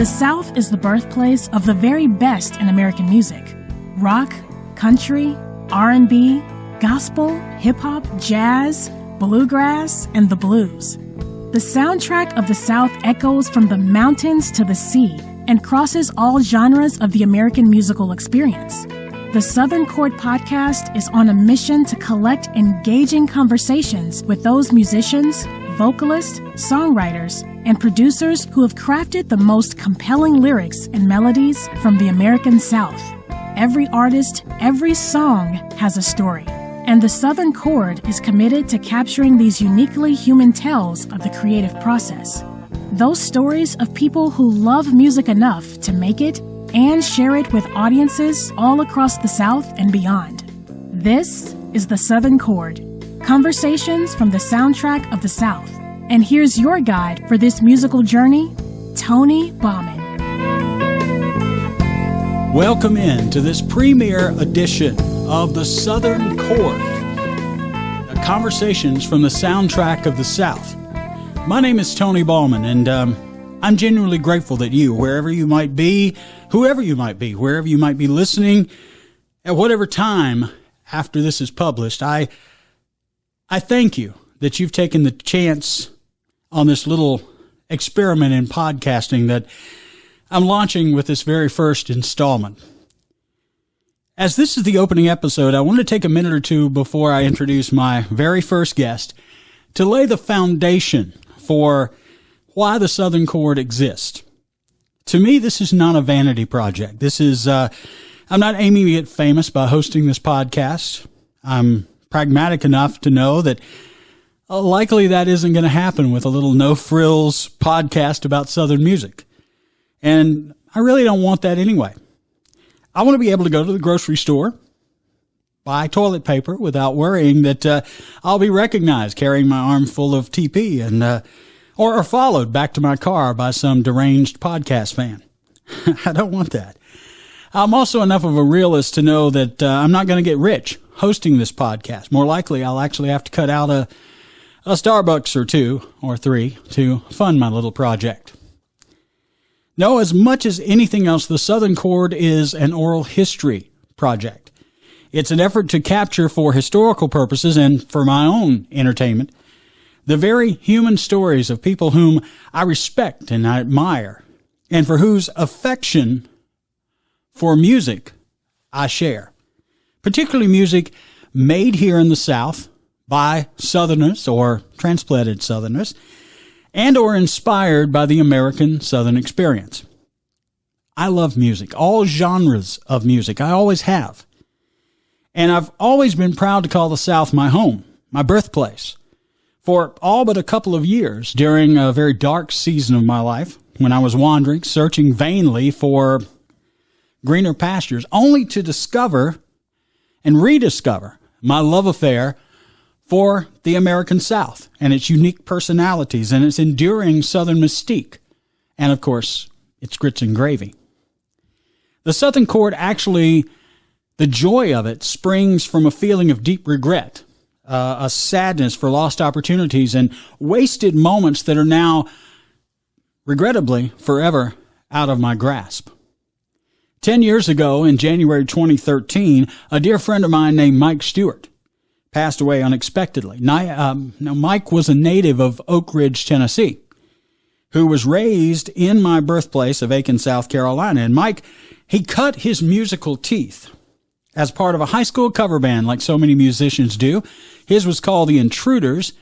The South is the birthplace of the very best in American music. Rock, country, R&B, gospel, hip-hop, jazz, bluegrass, and the blues. The soundtrack of the South echoes from the mountains to the sea and crosses all genres of the American musical experience. The Southern Chord podcast is on a mission to collect engaging conversations with those musicians, vocalists, songwriters, and producers who have crafted the most compelling lyrics and melodies from the American South. Every artist, every song has a story, and the Southern Chord is committed to capturing these uniquely human tales of the creative process. Those stories of people who love music enough to make it and share it with audiences all across the South and beyond. This is the Southern Chord, conversations from the soundtrack of the South. And here's your guide for this musical journey, Tony Bauman. Welcome in to this premiere edition of the Southern Chord, conversations from the soundtrack of the South. My name is Tony Bauman, and I'm genuinely grateful that you, wherever you might be, whoever you might be, wherever you might be listening, at whatever time after this is published, I thank you that you've taken the chance on this little experiment in podcasting that I'm launching with this very first installment. As this is the opening episode, I want to take a minute or two before I introduce my very first guest to lay the foundation for why the Southern Chord exists. To me, this is not a vanity project. This is, I'm not aiming to get famous by hosting this podcast. I'm pragmatic enough to know that likely that isn't going to happen with a little no-frills podcast about Southern music. And I really don't want that anyway. I want to be able to go to the grocery store, buy toilet paper without worrying that I'll be recognized carrying my arm full of TP and or followed back to my car by some deranged podcast fan. I don't want that. I'm also enough of a realist to know that I'm not going to get rich hosting this podcast. More likely, I'll actually have to cut out a Starbucks or two or three to fund my little project. No, as much as anything else, the Southern Chord is an oral history project. It's an effort to capture, for historical purposes and for my own entertainment, the very human stories of people whom I respect and I admire, and for whose affection for music I share. Particularly music made here in the South by Southerners or transplanted Southerners, and or inspired by the American Southern experience. I love music, all genres of music. I always have. And I've always been proud to call the South my home, my birthplace. For all but a couple of years during a very dark season of my life, when I was wandering, searching vainly for greener pastures, only to discover and rediscover my love affair for the American South and its unique personalities and its enduring Southern mystique, and of course, its grits and gravy. The Southern Chord, actually, the joy of it springs from a feeling of deep regret, a sadness for lost opportunities and wasted moments that are now, regrettably, forever out of my grasp. 10 years ago, in January 2013, a dear friend of mine named Mike Stewart passed away unexpectedly. Now, Mike was a native of Oak Ridge, Tennessee, who was raised in my birthplace of Aiken, South Carolina. And Mike, he cut his musical teeth as part of a high school cover band like so many musicians do. His was called the Intruders.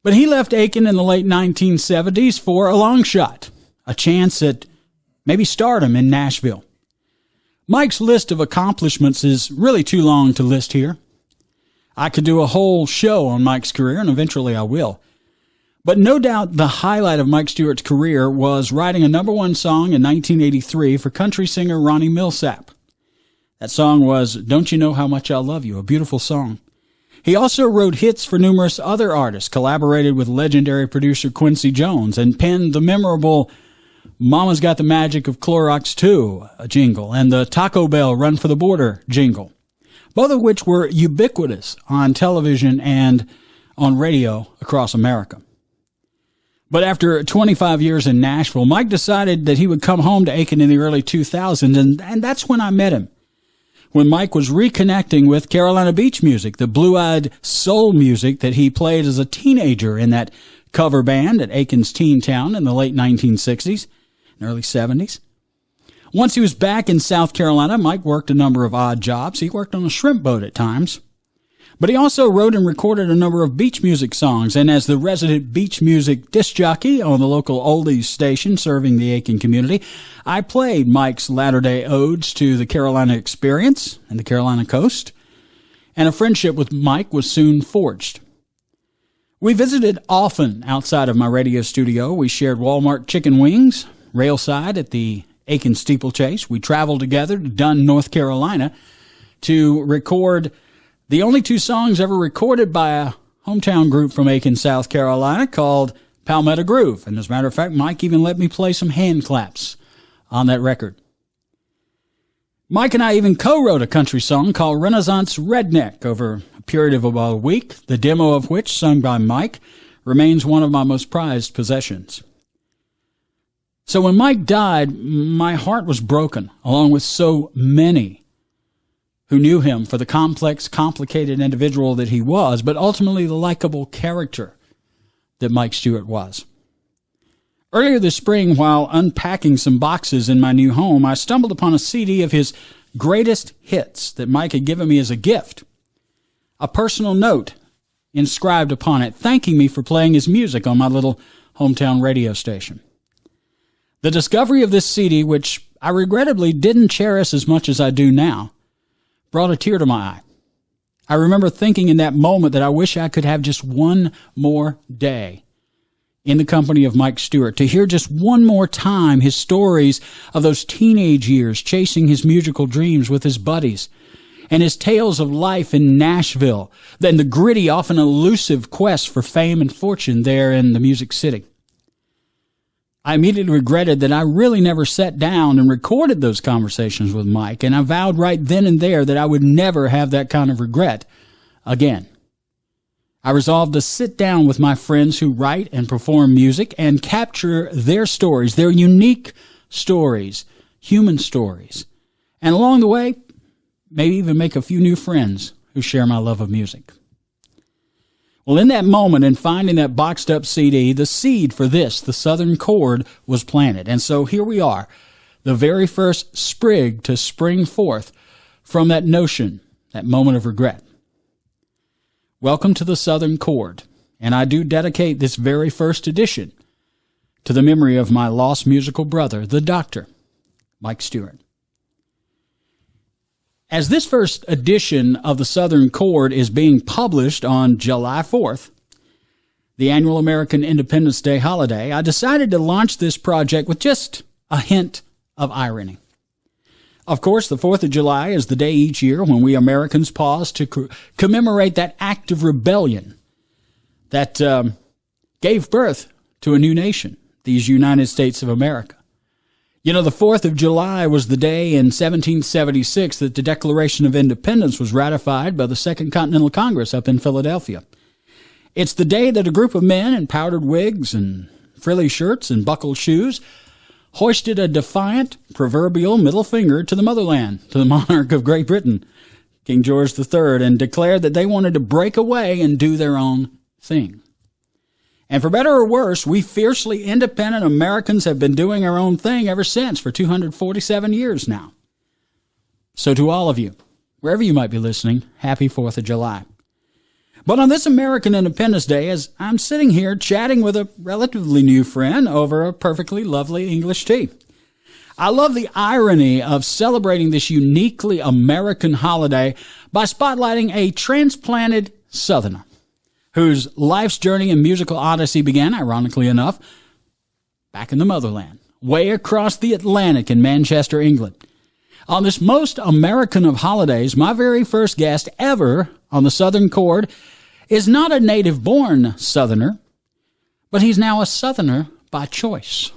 But he left Aiken in the late 1970s for a long shot, a chance at maybe stardom in Nashville. Mike's list of accomplishments is really too long to list here. I could do a whole show on Mike's career, and eventually I will. But no doubt the highlight of Mike Stewart's career was writing a #1 song in 1983 for country singer Ronnie Millsap. That song was Don't You Know How Much I Love You, a beautiful song. He also wrote hits for numerous other artists, collaborated with legendary producer Quincy Jones, and penned the memorable Mama's Got the Magic of Clorox 2 jingle and the Taco Bell Run for the Border jingle, both of which were ubiquitous on television and on radio across America. But after 25 years in Nashville, Mike decided that he would come home to Aiken in the early 2000s, and that's when I met him. When Mike was reconnecting with Carolina beach music, the blue-eyed soul music that he played as a teenager in that cover band at Aiken's Teen Town in the late 1960s and early 70s. Once he was back in South Carolina, Mike worked a number of odd jobs. He worked on a shrimp boat at times. But he also wrote and recorded a number of beach music songs, and as the resident beach music disc jockey on the local oldies station serving the Aiken community, I played Mike's latter-day odes to the Carolina experience and the Carolina coast, and a friendship with Mike was soon forged. We visited often outside of my radio studio. We shared Walmart chicken wings, railside at the Aiken steeplechase. We traveled together to Dunn, North Carolina to record the only two songs ever recorded by a hometown group from Aiken, South Carolina called Palmetto Groove. And as a matter of fact, Mike even let me play some hand claps on that record. Mike and I even co-wrote a country song called Renaissance Redneck over a period of about a week, the demo of which, sung by Mike, remains one of my most prized possessions. So when Mike died, my heart was broken, along with so many who knew him for the complex, complicated individual that he was, but ultimately the likable character that Mike Stewart was. Earlier this spring, while unpacking some boxes in my new home, I stumbled upon a CD of his greatest hits that Mike had given me as a gift. A personal note inscribed upon it, thanking me for playing his music on my little hometown radio station. The discovery of this CD, which I regrettably didn't cherish as much as I do now, brought a tear to my eye. I remember thinking in that moment that I wish I could have just one more day in the company of Mike Stewart, to hear just one more time his stories of those teenage years chasing his musical dreams with his buddies, and his tales of life in Nashville, then the gritty, often elusive quest for fame and fortune there in the Music City. I immediately regretted that I really never sat down and recorded those conversations with Mike, and I vowed right then and there that I would never have that kind of regret again. I resolved to sit down with my friends who write and perform music and capture their stories, their unique stories, human stories, and along the way, maybe even make a few new friends who share my love of music. Well, in that moment, in finding that boxed up CD, the seed for this, the Southern Chord, was planted. And so here we are, the very first sprig to spring forth from that notion, that moment of regret. Welcome to the Southern Chord, and I do dedicate this very first edition to the memory of my lost musical brother, the Doctor, Mike Stewart. As this first edition of the Southern Chord is being published on July 4th, the annual American Independence Day holiday, I decided to launch this project with just a hint of irony. Of course, the 4th of July is the day each year when we Americans pause to commemorate that act of rebellion that gave birth to a new nation, these United States of America. You know, the 4th of July was the day in 1776 that the Declaration of Independence was ratified by the Second Continental Congress up in Philadelphia. It's the day that a group of men in powdered wigs and frilly shirts and buckled shoes hoisted a defiant, proverbial middle finger to the motherland, to the monarch of Great Britain, King George III, and declared that they wanted to break away and do their own thing. And for better or worse, we fiercely independent Americans have been doing our own thing ever since, for 247 years now. So to all of you, wherever you might be listening, happy 4th of July. But on this American Independence Day, as I'm sitting here chatting with a relatively new friend over a perfectly lovely English tea, I love the irony of celebrating this uniquely American holiday by spotlighting a transplanted Southerner whose life's journey and musical odyssey began, ironically enough, back in the motherland, way across the Atlantic in Manchester, England. On this most American of holidays, my very first guest ever on the Southern Chord is not a native-born Southerner, but he's now a Southerner by choice,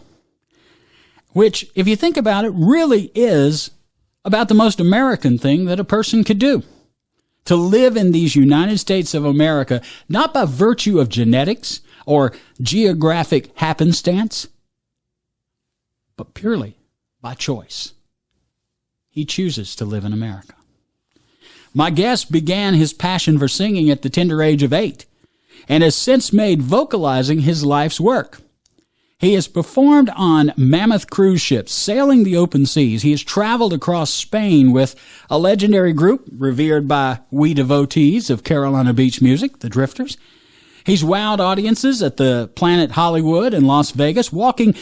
which, if you think about it, really is about the most American thing that a person could do. To live in these United States of America, not by virtue of genetics or geographic happenstance, but purely by choice. He chooses to live in America. My guest began his passion for singing at the tender age of 8 and has since made vocalizing his life's work. He has performed on mammoth cruise ships, sailing the open seas. He has traveled across Spain with a legendary group revered by we devotees of Carolina beach music, the Drifters. He's wowed audiences at the Planet Hollywood in Las Vegas, walking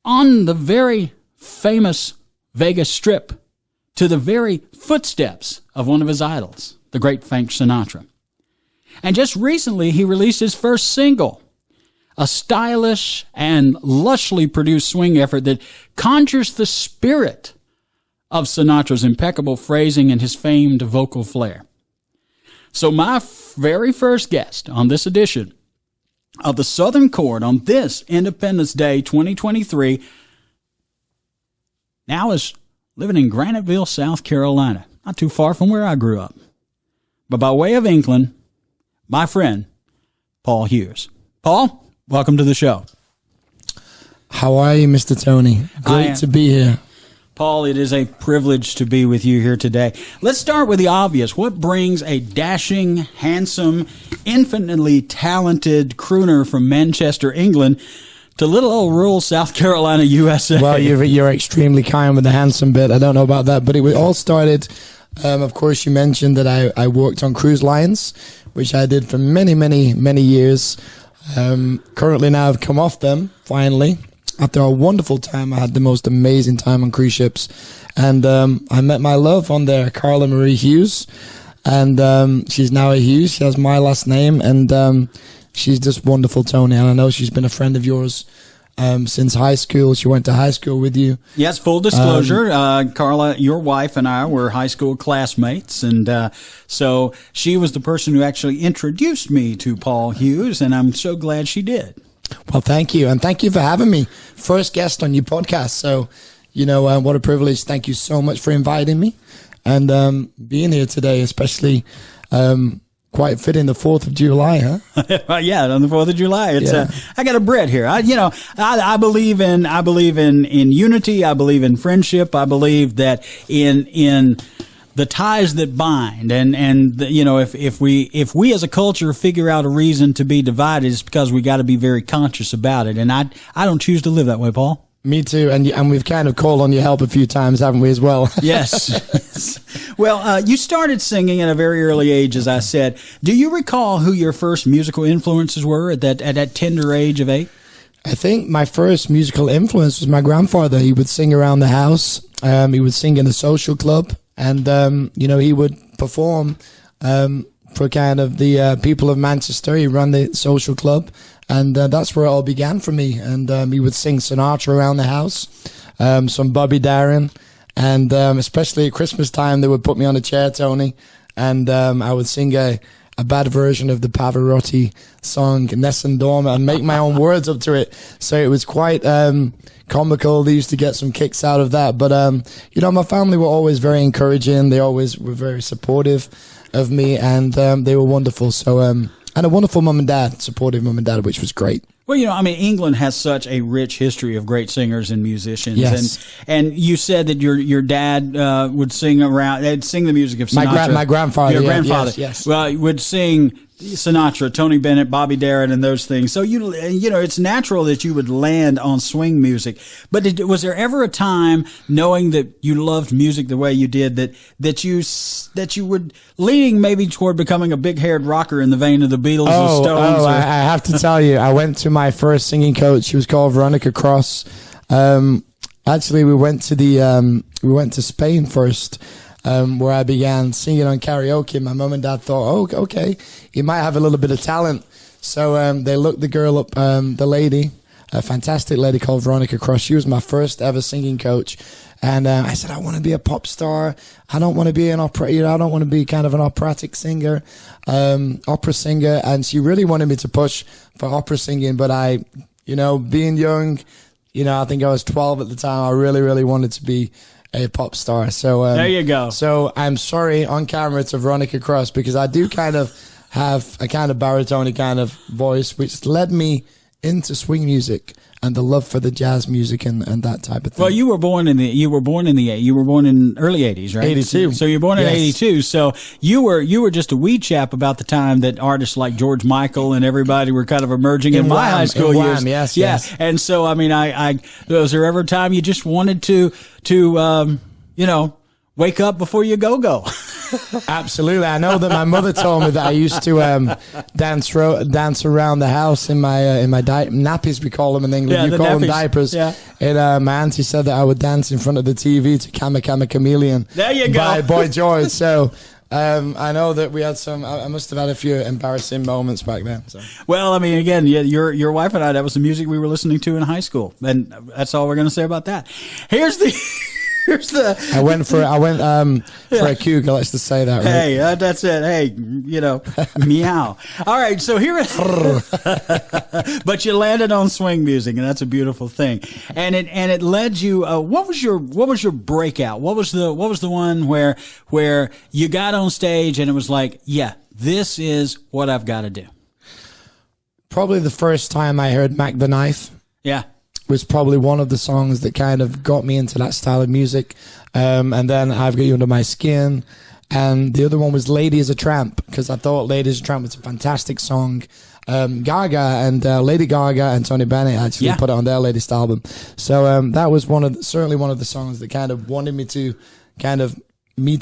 on the very famous Vegas Strip to the very footsteps of one of his idols, the great Frank Sinatra. And just recently, he released his first single, a stylish and lushly produced swing effort that conjures the spirit of Sinatra's impeccable phrasing and his famed vocal flair. So my very first guest on this edition of the Southern Chord on this Independence Day 2023 now is living in Graniteville, South Carolina, not too far from where I grew up. But by way of England, my friend, Paul Hughes. Paul, welcome to the show. How are you, Mr. Tony? Great to be here. Paul, it is a privilege to be with you here today. Let's start with the obvious. What brings a dashing, handsome, infinitely talented crooner from Manchester, England, to little old rural South Carolina, USA? Well, you're extremely kind with the handsome bit. I don't know about that, but it all started, of course, you mentioned that I worked on cruise lines, which I did for many, many, many years. Currently now I've come off them, finally. After a wonderful time, I had the most amazing time on cruise ships. And I met my love on there, Carla Marie Hughes. And she's now a Hughes. She has my last name. And she's just wonderful, Tony. And I know she's been a friend of yours since high school. She went to high school with you. Yes, full disclosure. Carla, your wife and I were high school classmates. And so she was the person who actually introduced me to Paul Hughes. And I'm so glad she did. Well, thank you. And thank you for having me. First guest on your podcast. So, what a privilege. Thank you so much for inviting me and being here today, especially quite fitting the 4th of July, huh? Yeah, on the 4th of July. It's I got a Brit here. I believe in unity. I believe in friendship. I believe that in the ties that bind, and if we as a culture figure out a reason to be divided, it's because we got to be very conscious about it. And I don't choose to live that way, Paul. Me too, and we've kind of called on your help a few times, haven't we, as well? Yes. Well, you started singing at a very early age, as I said. Do you recall who your first musical influences were at that tender age of 8? I think my first musical influence was my grandfather. He would sing around the house. He would sing in the social club. And, he would perform for kind of the people of Manchester. He ran the social club. And that's where it all began for me. And he would sing Sinatra around the house, some Bobby Darin. And especially at Christmas time, they would put me on a chair, Tony. And I would sing a bad version of the Pavarotti song, Nessun Dorma, and make my own words up to it. So it was quite comical. They used to get some kicks out of that. But, my family were always very encouraging. They always were very supportive of me, and they were wonderful. So, and a wonderful mum and dad, supportive mum and dad, which was great. Well, England has such a rich history of great singers and musicians. Yes. And you said that your dad would sing around, they'd sing the music of Sinatra. My grandfather. Your grandfather. Yes. Well, would sing Sinatra, Tony Bennett, Bobby Darin, and those things. So it's natural that you would land on swing music. But was there ever a time, knowing that you loved music the way you did, that you would leaning maybe toward becoming a big-haired rocker in the vein of the Beatles or Stones? I have to tell you, I went to my first singing coach. She was called Veronica Cross. Actually, we went to Spain first. Where I began singing on karaoke. My mum and dad thought, oh, okay, he might have a little bit of talent. So they looked the girl up, the lady, a fantastic lady called Veronica Cross. She was my first ever singing coach. And I said, I want to be a pop star. I don't want to be an opera, I don't want to be kind of an operatic singer, opera singer. And she really wanted me to push for opera singing. But I, being young, I think I was 12 at the time. I really, really wanted to be a pop star. So there you go. So I'm sorry on camera to Veronica Cross, because I do kind of have a kind of baritone kind of voice, which led me into swing music and the love for the jazz music and that type of thing. Well, you were born in early 80s, right? 82. So you were born in 82. So you were just a wee chap about the time that artists like George Michael and everybody were kind of emerging in my high school years. Yes. And so, I mean, was there ever a time you just wanted to wake up before you go? Absolutely. I know that my mother told me that I used to dance around the house in my nappies, we call them in England. You call nappies. them diapers. Yeah. And my auntie said that I would dance in front of the TV to Kama Kama Chameleon. There you go. By Boy George. So I know that we had I must have had a few embarrassing moments back then. So. Well, I mean, again, your wife and I, that was the music we were listening to in high school. And that's all we're going to say about that. Here's the I went for a cougar. Let's just say that. Right? Hey, that's it. Hey, meow. All right, so here but you landed on swing music, and that's a beautiful thing. And it led you. What was your breakout? What was the one where you got on stage and it was like, yeah, this is what I've got to do. Probably the first time I heard Mac the Knife. Yeah. Was probably one of the songs that kind of got me into that style of music. And then I've Got You Under My Skin. And the other one was Lady is a Tramp, because I thought Lady is a Tramp was a fantastic song. Gaga and Lady Gaga and Tony Bennett actually put it on their latest album. So that was certainly one of the songs that kind of wanted me to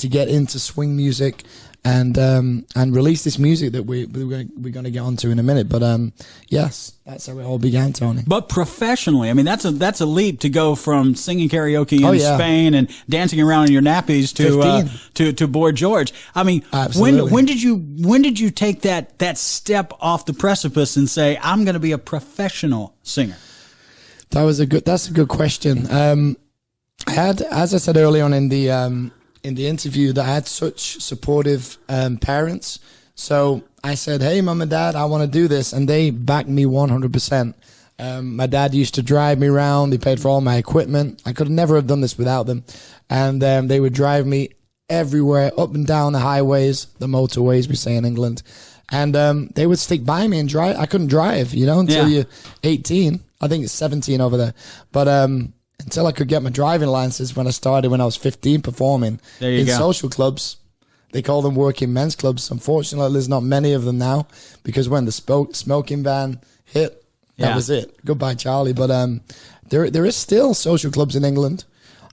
get into swing music and release this music that we're going to get onto in a minute. But yes, that's how it all began, Tony. But professionally, I mean, that's a leap to go from singing karaoke in Spain and dancing around in your nappies to Boy George. I mean, absolutely. when did you take that step off the precipice and say, I'm going to be a professional singer? That's a good question. I had, as I said earlier on in the interview, that I had such supportive parents. So I said, hey, Mom and Dad, I want to do this. And they backed me 100%. My dad used to drive me around. They paid for all my equipment. I could never have done this without them. And they would drive me everywhere, up and down the highways, the motorways, we say in England. And they would stick by me and drive. I couldn't drive, until you're 18. I think it's 17 over there. But until I could get my driving license when I was 15 performing in social clubs. They call them working men's clubs. Unfortunately, there's not many of them now, because when the smoking ban hit, that was it. Goodbye, Charlie. But there is still social clubs in England.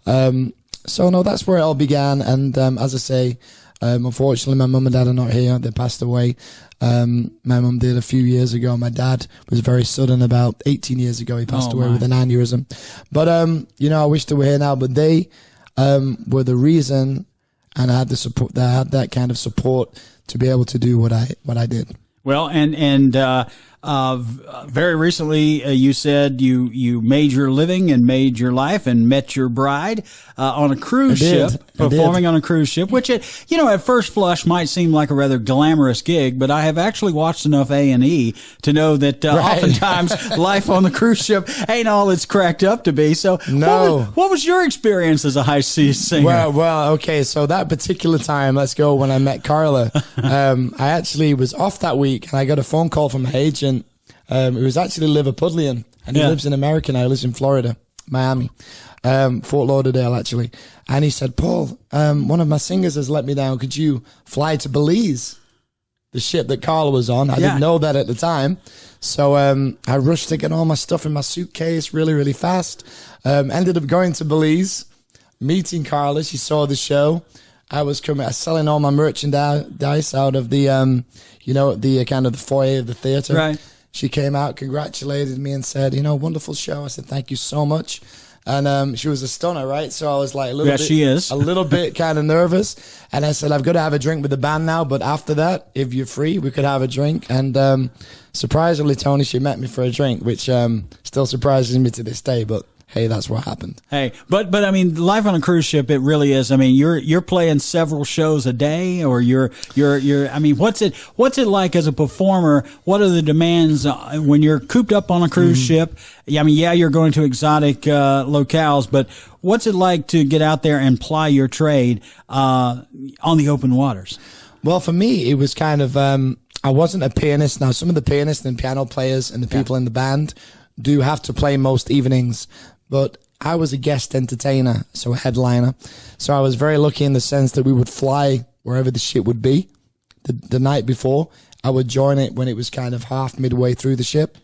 So no, that's where it all began. And as I say, unfortunately, my mum and dad are not here. They passed away. My mum did a few years ago. My dad was very sudden. About 18 years ago, he passed away with an aneurysm. But I wish they were here now. But they were the reason, and I had the support. I had that kind of support to be able to do what I did. Well, and very recently, you said you made your living and made your life and met your bride on a cruise ship, performing on a cruise ship, which at first flush might seem like a rather glamorous gig, but I have actually watched enough A&E to know that oftentimes life on the cruise ship ain't all it's cracked up to be. So, what was your experience as a high seas singer? Well, okay. So that particular time, let's go when I met Carla. I actually was off that week, and I got a phone call from my agent. It was actually Liverpudlian, and he lives in America now. He lives in Florida, Miami, Fort Lauderdale, actually. And he said, Paul, one of my singers has let me down. Could you fly to Belize, the ship that Carla was on? I didn't know that at the time. So I rushed to get all my stuff in my suitcase really, really fast. Ended up going to Belize, meeting Carla. She saw the show. I was selling all my merchandise out of the, the kind of the foyer of the theater. Right. She came out, congratulated me, and said, wonderful show. I said, thank you so much. And she was a stunner, right? So I was like a little bit kind of nervous. And I said, I've got to have a drink with the band now, but after that, if you're free, we could have a drink. And surprisingly, Tony, she met me for a drink, which still surprises me to this day, but hey, that's what happened. Hey, but I mean, life on a cruise ship, it really is. I mean, you're playing several shows a day, or you're. I mean, what's it like as a performer? What are the demands when you're cooped up on a cruise ship? I mean, you're going to exotic locales, but what's it like to get out there and ply your trade on the open waters? Well, for me, it was kind of. I wasn't a pianist. Now, some of the pianists and piano players and the people in the band do have to play most evenings, but I was a guest entertainer, so a headliner. So I was very lucky in the sense that we would fly wherever the ship would be the night before. I would join it when it was kind of half midway through the ship.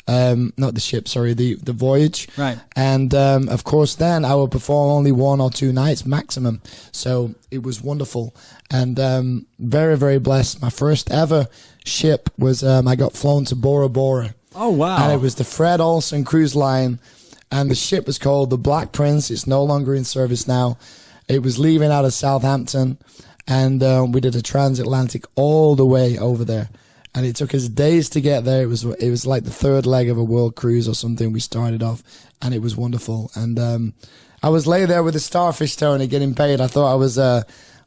Not the ship, sorry, the voyage. Right. And, of course, then I would perform only 1 or 2 nights maximum. So it was wonderful and, very, very blessed. My first ever ship was, I got flown to Bora Bora. Oh, wow. And it was the Fred Olsen cruise line, and the ship was called the Black Prince. It's no longer in service now. It was leaving out of Southampton, and, we did a transatlantic all the way over there. And it took us days to get there. It was like the 3rd leg of a world cruise or something. We started off, and it was wonderful. And I was lay there with a starfish, Tony, getting paid. I thought I was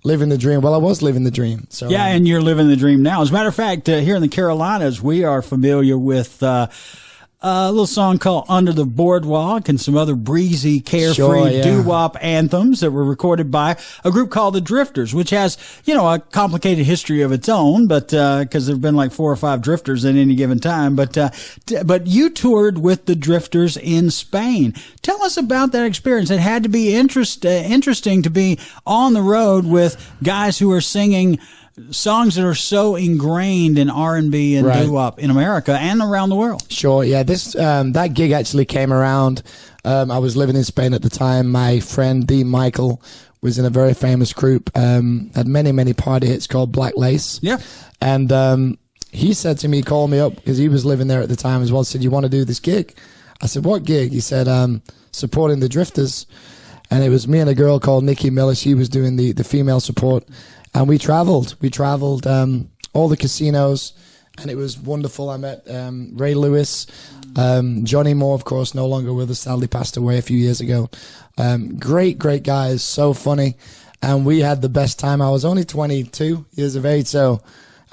living the dream. Well, I was living the dream. So yeah, and you're living the dream now. As a matter of fact, here in the Carolinas, we are familiar with a little song called Under the Boardwalk and some other breezy, carefree doo-wop anthems that were recorded by a group called the Drifters, which has, a complicated history of its own, but, cause there've been like 4 or 5 Drifters at any given time. But you toured with the Drifters in Spain. Tell us about that experience. It had to be interesting to be on the road with guys who are singing songs that are so ingrained in R&B and doo-wop in America and around the world. Sure, yeah. This that gig actually came around. I was living in Spain at the time. My friend D. Michael was in a very famous group. Had many party hits called Black Lace. Yeah, and he said to me, called me up because he was living there at the time as well. Said, "You want to do this gig?" I said, "What gig?" He said, "Supporting the Drifters." And it was me and a girl called Nikki Miller. She was doing the female support. And we traveled all the casinos, and it was wonderful. I met Ray Lewis, Johnny Moore, of course, no longer with us, sadly passed away a few years ago. Great guys, so funny, and we had the best time. I was only 22 years of age, so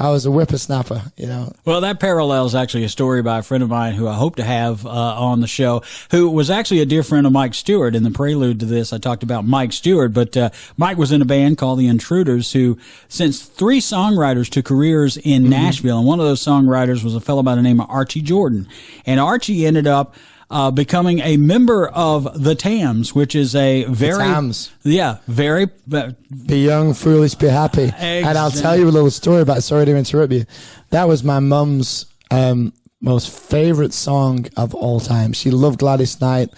I was a whippersnapper, Well, that parallels actually a story by a friend of mine who I hope to have on the show, who was actually a dear friend of Mike Stewart. In the prelude to this, I talked about Mike Stewart, but Mike was in a band called the Intruders, who sent 3 songwriters to careers in Nashville, and one of those songwriters was a fellow by the name of Archie Jordan. And Archie ended up becoming a member of the Tams, which is a very, Be young, foolish, be happy. Exactly. And I'll tell you a little story about, sorry to interrupt you. That was my mum's most favorite song of all time. She loved Gladys Knight,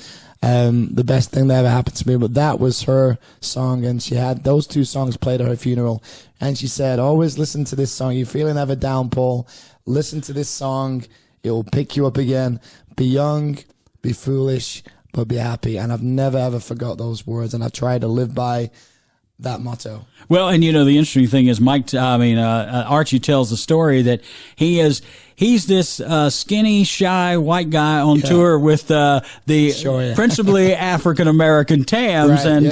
the best thing that ever happened to me, but that was her song, and she had those 2 songs played at her funeral. And she said, always listen to this song. You're feeling ever down, Paul. Listen to this song. It will pick you up again. Be young, be foolish, but be happy. And I've never, ever forgot those words, and I try to live by that motto. Well, and the interesting thing is Archie tells the story that he's this skinny, shy white guy on tour with principally African American Tams, and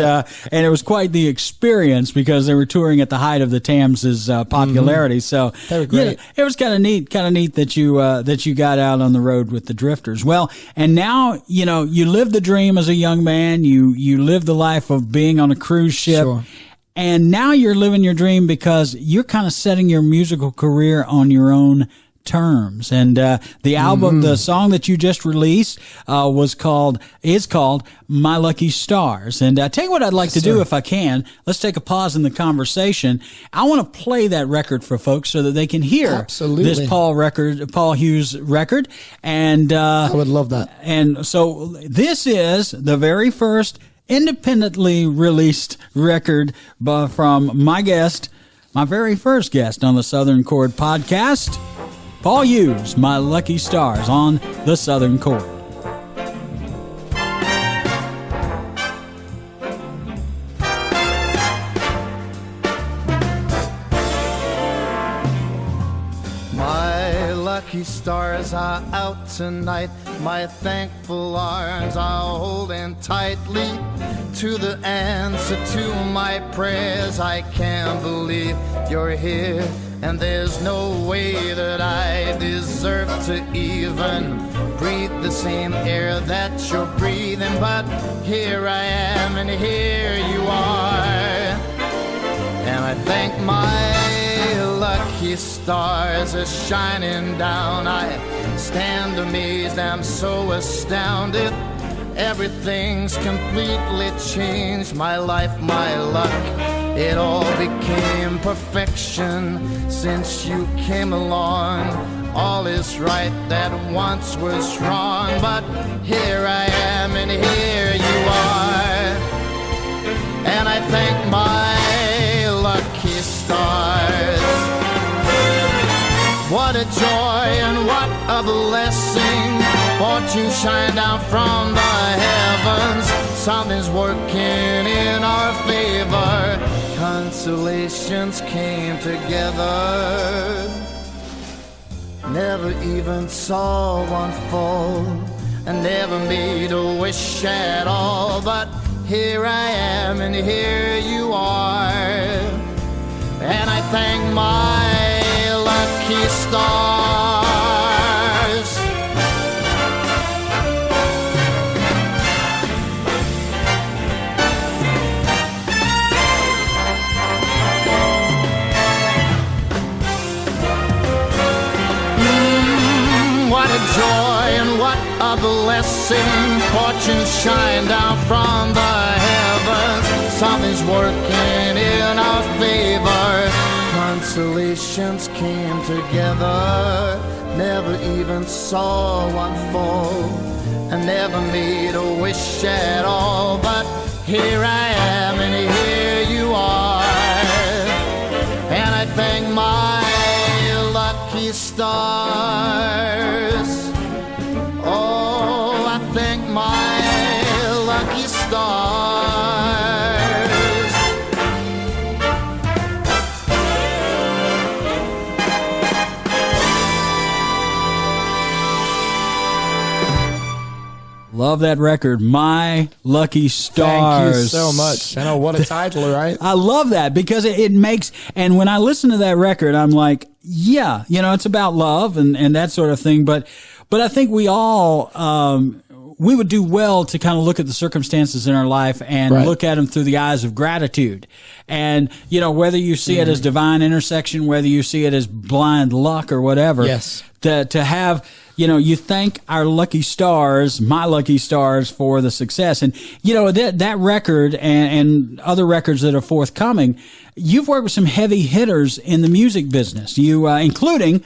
it was quite the experience because they were touring at the height of the Tams' popularity. So they were great. It was kind of neat that you got out on the road with the Drifters. Well, and now you live the dream as a young man. You live the life of being on a cruise ship. Sure. And now you're living your dream because you're kind of setting your musical career on your own terms. And the album, the song that you just released is called My Lucky Stars. And I tell you what I'd like to do if I can. Let's take a pause in the conversation. I want to play that record for folks so that they can hear this Paul Hughes record. And I would love that. And so this is the very first independently released record from my very first guest on the Southern Chord podcast, Paul Hughes, My Lucky Stars on the Southern Chord. My lucky stars are out tonight. My thankful arms are holding tightly to the answer to my prayers. I can't believe you're here, and there's no way that I deserve to even breathe the same air that you're breathing. But here I am, and here you are, and I thank my luck lucky stars are shining down. I stand amazed, I'm so astounded. Everything's completely changed. My life, my luck, it all became perfection since you came along. All is right that once was wrong, but here I am and here you are, and I thank my lucky stars. What a joy and what a blessing. Fortune shine down from the heavens. Something's working in our favor. Consolations came together. Never even saw one fall. I never made a wish at all. But here I am and here you are, and I thank my lucky stars. What a joy and what a blessing. Fortune shine down from the heavens. Something's working in our favor. Consolations came together. Never even saw one fall. I never made a wish at all. But here I am and here you are, and I thank my lucky stars. Oh, I thank my lucky stars. Love that record, My Lucky Stars. Thank you so much. I know, what a title, right? I love that because it makes, and when I listen to that record, I'm like, yeah, you know, it's about love and that sort of thing. But I think we all, we would do well to kind of look at the circumstances in our life and Right. look at them through the eyes of gratitude. And, you know, whether you see it as divine intersection, whether you see it as blind luck or whatever. Yes. To have, you know, you thank our lucky stars, my lucky stars, for the success. And, you know, that record and other records that are forthcoming, you've worked with some heavy hitters in the music business. You, including,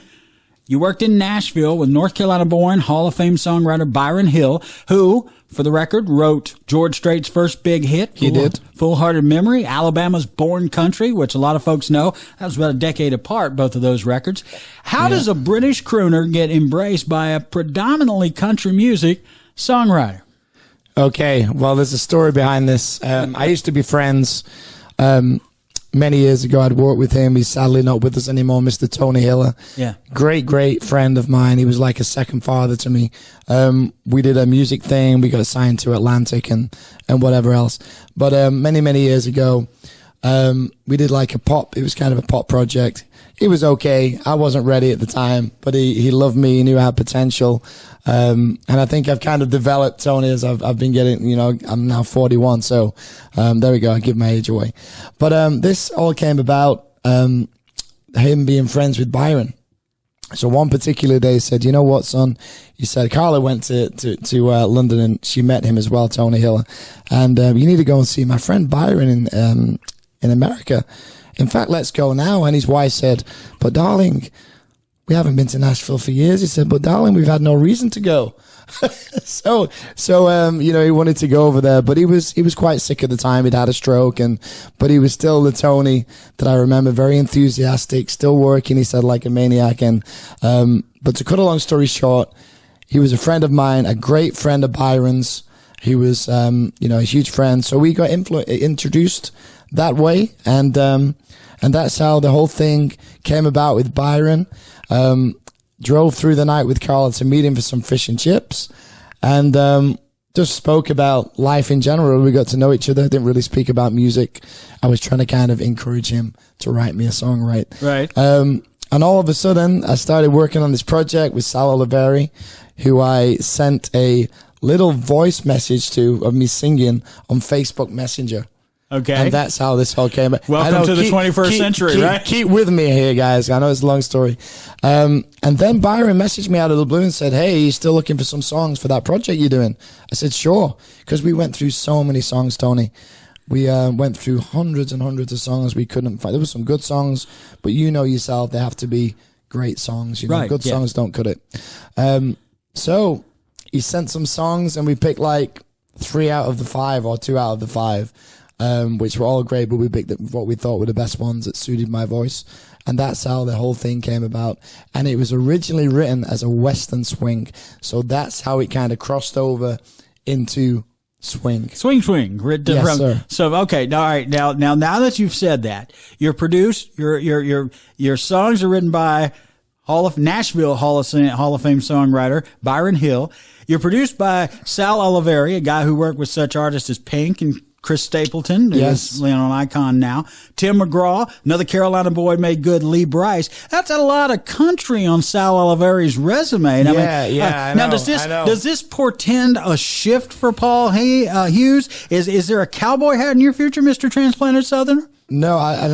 you worked in Nashville with North Carolina-born Hall of Fame songwriter Byron Hill, who, for the record, wrote George Strait's first big hit. He did. Full-Hearted Memory, Alabama's Born Country, which a lot of folks know. That was about a decade apart, both of those records. How does a British crooner get embraced by a predominantly country music songwriter? Okay, well, there's a story behind this. I used to be friends many years ago. I'd worked with him. He's sadly not with us anymore, Mr. Tony Hiller. Yeah. Great friend of mine. He was like a second father to me. We did a music thing. We got signed to Atlantic and whatever else. But many years ago, we did like a pop. It was kind of a pop project. It was okay. I wasn't ready at the time, but he loved me. He knew I had potential. And I think I've kind of developed Tony as I've been getting, you know, I'm now 41. So, there we go. I give my age away. But, this all came about, him being friends with Byron. So one particular day he said, you know what, son? He said, Carla went to London and she met him as well, Tony Hiller. And, you need to go and see my friend Byron in America. In fact, let's go now. And his wife said, but darling, we haven't been to Nashville for years. He said, but darling, we've had no reason to go. So, you know, he wanted to go over there, but he was quite sick at the time. He'd had a stroke but he was still the Tony that I remember, very enthusiastic, still working, he said, like a maniac. And, but to cut a long story short, he was a friend of mine, a great friend of Byron's. He was, you know, a huge friend. So we got introduced that way. And that's how the whole thing came about with Byron. Drove through the night with Carla to meet him for some fish and chips, and just spoke about life in general. We got to know each other. Didn't really speak about music. I was trying to kind of encourage him to write me a song, right? And all of a sudden, I started working on this project with Sal Oliveri, who I sent a little voice message to of me singing on Facebook Messenger. Okay. And that's how this all came. Welcome to the 21st century, right? Keep with me here, guys. I know it's a long story. And then Byron messaged me out of the blue and said, hey, you still looking for some songs for that project you're doing? I said, sure. Because we went through so many songs, Tony. We went through hundreds and hundreds of songs we couldn't find. There were some good songs, but you know yourself, they have to be great songs. You know, right, good songs don't cut it. So he sent some songs, and we picked like 3 out of the 5 or 2 out of the 5. Which were all great, but we picked what we thought were the best ones that suited my voice. And that's how the whole thing came about. And it was originally written as a Western swing. So that's how it kind of crossed over into swing. Swing. Yes, sir. So, okay. All right. Now that you've said that, you're produced, your songs are written by Nashville Hall of Fame songwriter Byron Hill. You're produced by Sal Oliveri, a guy who worked with such artists as Pink and Chris Stapleton, who's an icon now. Tim McGraw, another Carolina boy made good. Lee Bryce. That's a lot of country on Sal Oliveri's resume. I now, know, does this portend a shift for Paul Hughes? Is there a cowboy hat in your future, Mr. Transplanted Southerner? No, I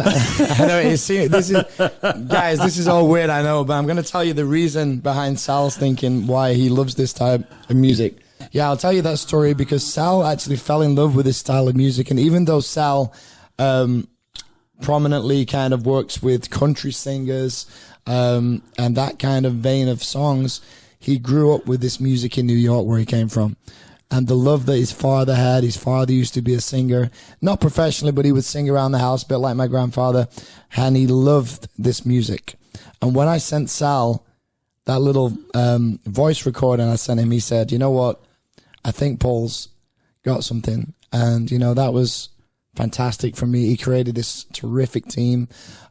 know. This is all weird, I know, but I'm going to tell you the reason behind Sal's thinking why he loves this type of music. Yeah, I'll tell you that story because Sal actually fell in love with this style of music. And even though Sal prominently kind of works with country singers and that kind of vein of songs, he grew up with this music in New York where he came from. And the love that his father had, his father used to be a singer, not professionally, but he would sing around the house a bit like my grandfather. And he loved this music. And when I sent Sal that little voice recording I sent him, he said, you know what? I think Paul's got something. And, you know, that was fantastic for me. He created this terrific team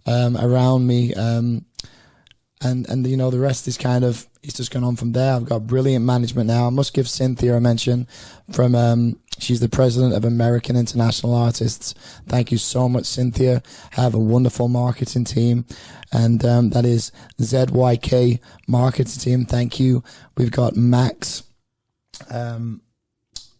around me. And you know, the rest is kind of, it's just gone on from there. I've got brilliant management now. I must give Cynthia a mention from, she's the president of American International Artists. Thank you so much, Cynthia. I have a wonderful marketing team. And that is ZYK marketing team. Thank you. We've got Max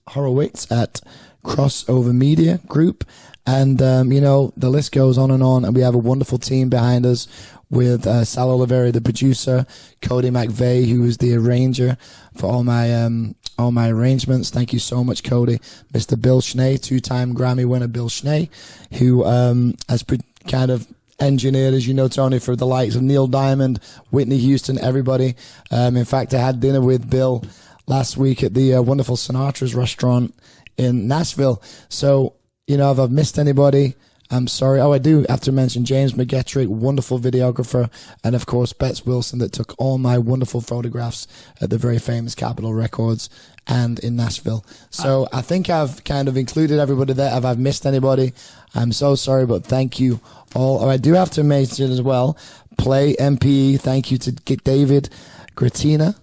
Horowitz at Crossover Media Group, and you know, the list goes on, and we have a wonderful team behind us with Sal Oliveri, the producer, Cody McVeigh, who is the arranger for all my arrangements. Thank you so much, Cody. Mr. Bill Schnee, 2-time Grammy winner Bill Schnee, who has kind of engineered, as you know, Tony, for the likes of Neil Diamond, Whitney Houston, everybody. In fact, I had dinner with Bill last week at the wonderful Sinatra's restaurant in Nashville. So, you know, if I've missed anybody, I'm sorry. Oh, I do have to mention James McGettrick, wonderful videographer, and of course, Betts Wilson, that took all my wonderful photographs at the very famous Capitol Records and in Nashville. So I think I've kind of included everybody there. If I've missed anybody, I'm so sorry, but thank you all. Oh, I do have to mention as well, Play MPE. Thank you to David Gratina.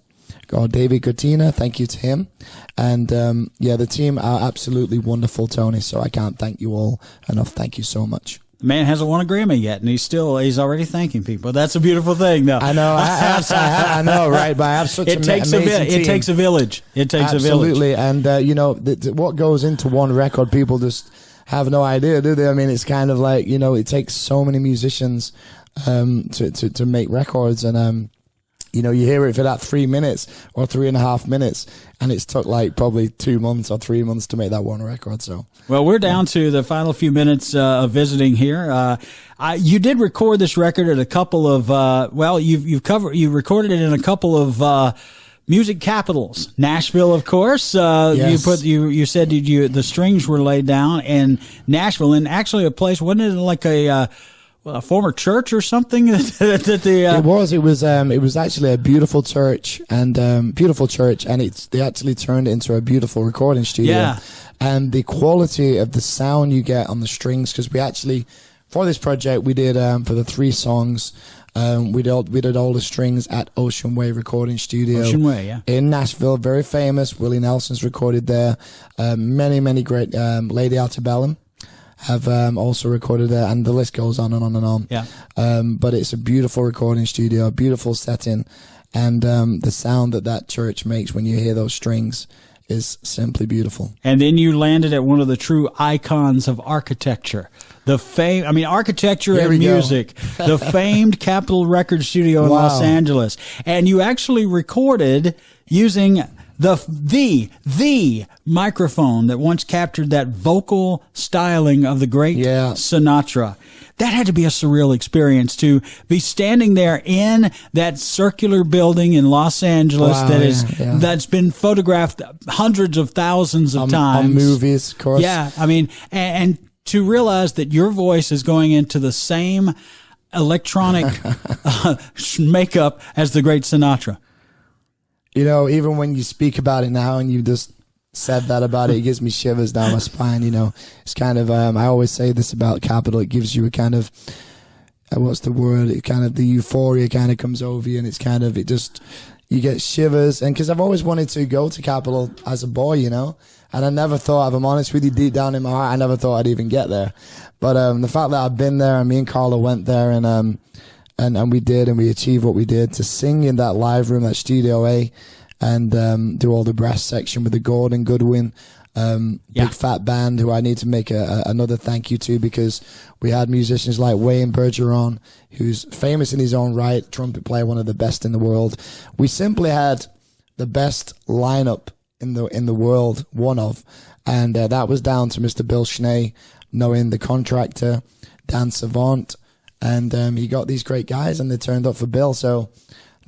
David Gratina, thank you to him. And the team are absolutely wonderful, Tony, so I can't thank you all enough. Thank you so much. The man hasn't won a Grammy yet, and he's already thanking people. That's a beautiful thing, though. I know, I know, right? But I have such amazing team. It takes a village. It takes a village. Absolutely, and you know, what goes into one record, people just have no idea, do they? I mean, it's kind of like, you know, it takes so many musicians to make records, and you know, you hear it for that 3 minutes or 3.5 minutes, and it's took like probably 2 months or 3 months to make that one record. So, well, we're down to the final few minutes of visiting here. You did record this record at a couple of you recorded it in a couple of music capitals. Nashville, of course. Yes. You said the strings were laid down in Nashville, and actually a place, wasn't it like a former church or something? It was actually a beautiful church, and they actually turned it into a beautiful recording studio. Yeah. And the quality of the sound you get on the strings, because we actually, for this project, we did for the 3 songs, we did all the strings at Ocean Way Recording Studio. Ocean Way, yeah. In Nashville, very famous. Willie Nelson's recorded there. Many great, Lady Antebellum have also recorded there, and the list goes on and on and on. Yeah. But it's a beautiful recording studio, a beautiful setting, and the sound that church makes when you hear those strings is simply beautiful. And then you landed at one of the true icons of architecture. Architecture and music. The famed Capitol Record Studio in Los Angeles. And you actually recorded using the microphone that once captured that vocal styling of the great Sinatra. That had to be a surreal experience to be standing there in that circular building in Los Angeles that's been photographed hundreds of thousands of times. On movies, of course. Yeah, I mean, and to realize that your voice is going into the same electronic makeup as the great Sinatra. You know, even when you speak about it now and you just said that about it, it gives me shivers down my spine. You know, it's kind of, I always say this about Capitol, it gives you a kind of, what's the word? It kind of, the euphoria kind of comes over you, and it's kind of, you get shivers. And because I've always wanted to go to Capitol as a boy, you know, and I never thought, if I'm honest with you, deep down in my heart, I never thought I'd even get there. But the fact that I've been there, and me and Carla went there, and we did, and we achieved what we did, to sing in that live room, that Studio A, and do all the brass section with the Gordon Goodwin big fat band, who I need to make another thank you to, because we had musicians like Wayne Bergeron, who's famous in his own right, trumpet player, one of the best in the world. We simply had the best lineup in the world, one of, and that was down to Mr. Bill Schnee, knowing the contractor, Dan Savant, and he got these great guys, and they turned up for Bill. So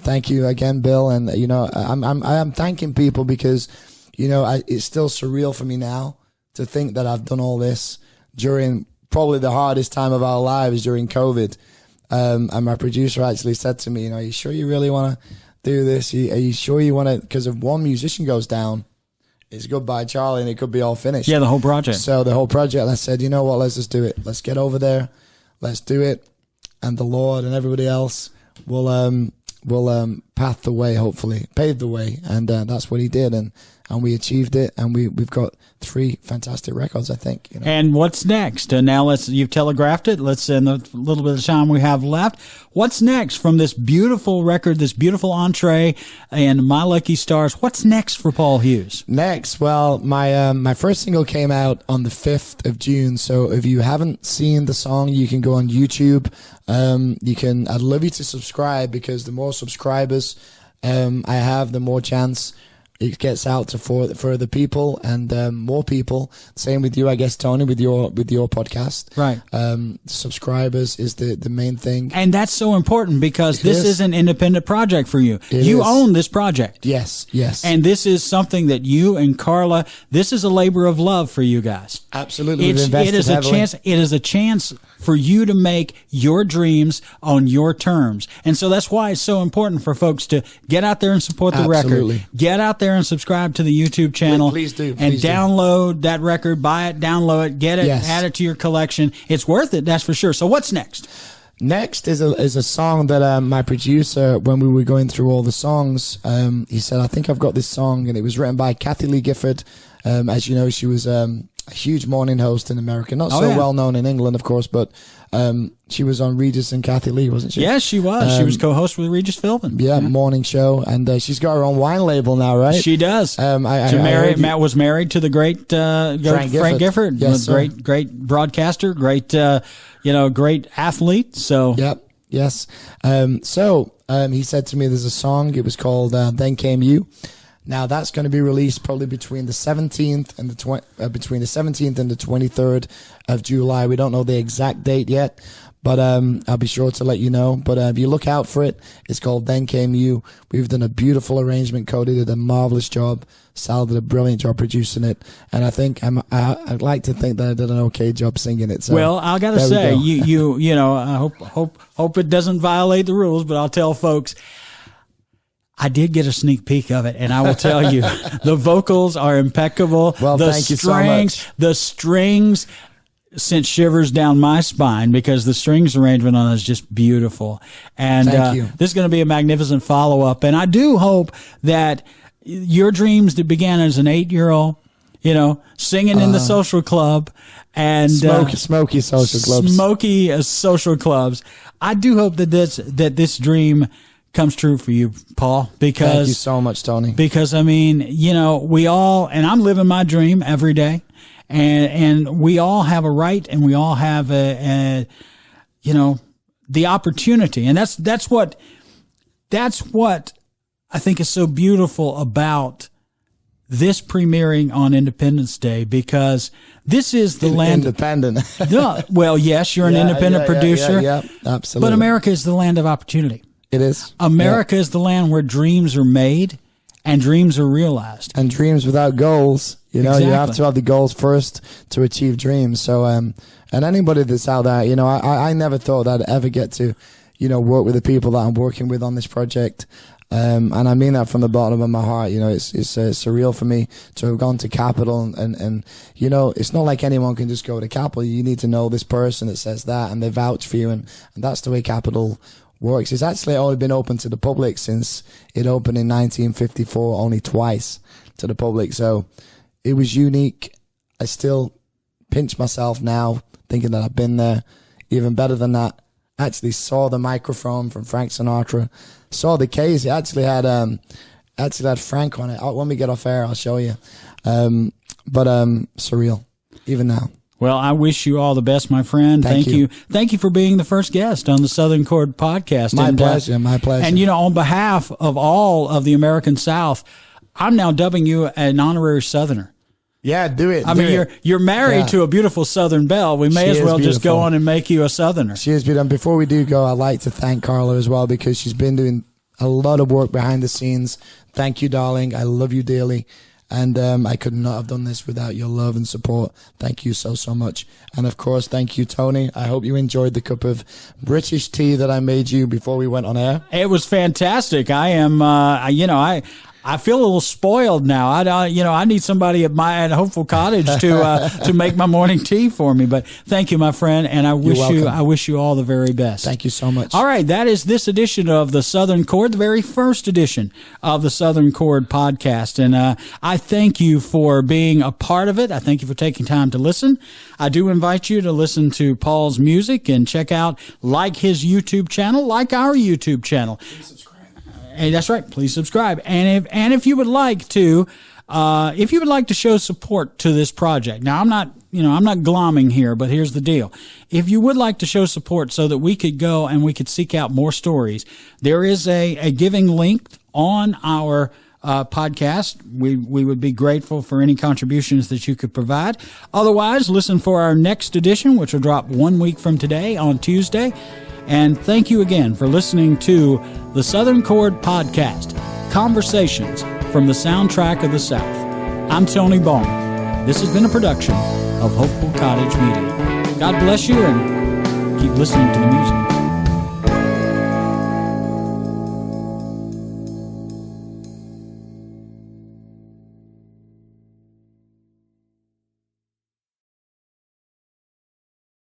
thank you again, Bill. And you know, I'm thanking people because, you know, it's still surreal for me now to think that I've done all this during probably the hardest time of our lives, during COVID. And my producer actually said to me, you know, are you sure you really want to do this? Are you sure you want to? Because if one musician goes down, it's goodbye, Charlie, and it could be all finished. Yeah, the whole project. So the whole project, I said, you know what, let's just do it. Let's get over there. Let's do it. And the Lord and everybody else will path the way, hopefully, pave the way. And that's what he did. And we achieved it. And we've got 3 fantastic records, I think. You know. And what's next? Now you've telegraphed it. Let's, in the little bit of time we have left, what's next from this beautiful record, this beautiful entree and My Lucky Stars? What's next for Paul Hughes? Next, well, my first single came out on the 5th of June. So if you haven't seen the song, you can go on YouTube. I'd love you to subscribe, because the more subscribers I have, the more chance it gets out to further people and more people. Same with you, I guess, Tony, with your podcast. Right. Subscribers is the main thing. And that's so important, because this is an independent project for you. You own this project. Yes. And this is something that you and Carla, this is a labor of love for you guys. Absolutely. It is a chance for you to make your dreams on your terms. And so that's why it's so important for folks to get out there and support the record. Get out there and subscribe to the YouTube channel. Please do. And download that record, buy it, download it, get it, add it to your collection. It's worth it, that's for sure. So what's next? Next is a song that my producer, when we were going through all the songs, he said, I think I've got this song, and it was written by Kathy Lee Gifford. As you know, she was a huge morning host in America, not well known in England, of course, but she was on Regis and Kathy Lee, wasn't she? Yes, she was. She was co-host with Regis Philbin. Yeah, morning show, and she's got her own wine label now, right? She does. Matt was married to the great Frank Gifford. Yes, great broadcaster, great athlete. So yes. He said to me, there's a song. It was called "Then Came You." Now that's going to be released probably between the 17th and between the 17th and the 23rd of July. We don't know the exact date yet, but I'll be sure to let you know. But if you look out for it, it's called "Then Came You." We've done a beautiful arrangement. Cody did a marvelous job. Sal did a brilliant job producing it, and I think I'd like to think that I did an okay job singing it. So, well, I got to say, you know, I hope it doesn't violate the rules, but I'll tell folks, I did get a sneak peek of it, and I will tell you, the vocals are impeccable. Well, thank you so much. The strings sent shivers down my spine, because the strings arrangement on it is just beautiful. And this is going to be a magnificent follow-up. And I do hope that your dreams that began as an 8-year-old, you know, singing in the social club and smoky social clubs. Smoky social clubs. I do hope that this dream comes true for you, Paul, because Thank you so much, Tony. Because I mean, we all, and I'm living my dream every day, and we all have a right, and we all have the opportunity, and that's what I think is so beautiful about this premiering on Independence Day, because this is the land. Independent. Well, yes, you're an independent producer. Yeah, absolutely. But America is the land of opportunity. It is. America is the land where dreams are made and dreams are realized. And dreams without goals, Exactly. you have to have the goals first to achieve dreams. So, and anybody that's out there, I never thought that I'd ever get to, work with the people that I'm working with on this project. And I mean that from the bottom of my heart. It's surreal for me to have gone to Capitol and it's not like anyone can just go to Capitol. You need to know this person that says that, and they vouch for you, and that's the way Capitol works. It's actually only been open to the public since it opened in 1954, only twice to the public. So it was unique. I still pinch myself now thinking that I've been there. Even better than that, actually saw the microphone from Frank Sinatra, saw the case. It actually had Frank on it. When we get off air, I'll show you. But surreal, even now. Well, I wish you all the best, my friend. Thank you. Thank you for being the first guest on the Southern Chord podcast. My pleasure. My pleasure. And, on behalf of all of the American South, I'm now dubbing you an honorary Southerner. Yeah, do it. I mean, you're married to a beautiful Southern belle. We may as well just go on and make you a Southerner. She is beautiful. And before we do go, I'd like to thank Carla as well, because she's been doing a lot of work behind the scenes. Thank you, darling. I love you dearly. And I could not have done this without your love and support. Thank you so, so much. And, of course, thank you, Tony. I hope you enjoyed the cup of British tea that I made you before we went on air. It was fantastic. I am, I feel a little spoiled now. I need somebody at Hopeful Cottage to make my morning tea for me. But thank you, my friend, and I wish you all the very best. Thank you so much. All right, that is this edition of the Southern Chord, the very first edition of the Southern Chord podcast. And I thank you for being a part of it. I thank you for taking time to listen. I do invite you to listen to Paul's music and check out his YouTube channel, like our YouTube channel. Hey, that's right. Please subscribe. And if you would like to show support to this project. Now, I'm not glomming here, but here's the deal. If you would like to show support so that we could go and we could seek out more stories, there is a giving link on our podcast. We would be grateful for any contributions that you could provide. Otherwise, listen for our next edition, which will drop 1 week from today on Tuesday. And thank you again for listening to the Southern Chord Podcast, Conversations from the Soundtrack of the South. I'm Tony Ballman. This has been a production of Hopeful Cottage Media. God bless you, and keep listening to the music.